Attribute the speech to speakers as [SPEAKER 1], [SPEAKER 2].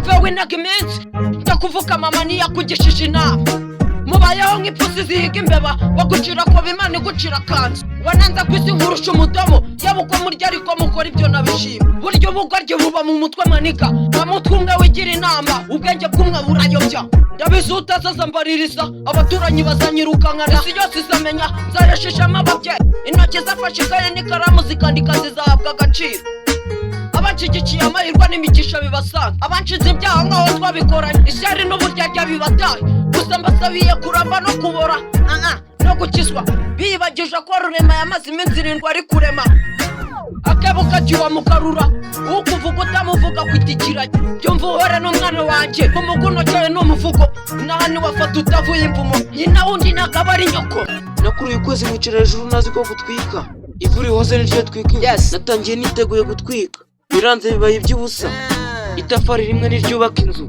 [SPEAKER 1] ukava winaga iminsi ndakuvuka mama niyakugishije inama mubayeho nk'ipusi zihiga imbeba bagucira ko bimana igucira kanzu wananza kwisi nkurusha umudomo yabuko murya ariko mukora ibyo nabishima buryo ubugoryi buba mu mutwe maniga amutwe umwe wigira inama ubwenge bw'umwe burayobya ndabizi utazaza mbaririza abaturanyi bazanyirukankana isi yose izamenya nzayashishamo ababyeyi intoki zafashe ikaye n'ikaramu zikandika zizahabwa agaciro abanshigikiye amahirwe n'imigisha bibasanga abanshize ibyaha nk'aho twabikoranye ishyari n'uburyarya bibataye gusa mbasabiye kuramba no kubora no gukizwa biyibagije ko rurema yamaze iminsi 7 ari kurema akabuka kiwa mukarura ukuvuga utamuvuga kwitikiranye byumva uhore n'umwana wanje umuguno cyawe n'umuvugo nahani wafata utavuye imvumo nyina wundi nakabari nyoko
[SPEAKER 2] nakuri ukwezi mwicara hejuru nazi ko gutwika ivuri hose niryo twika natangiye niteguye gutwika biranze bibaye iby'ubusa itafari rimwe niryubaka inzu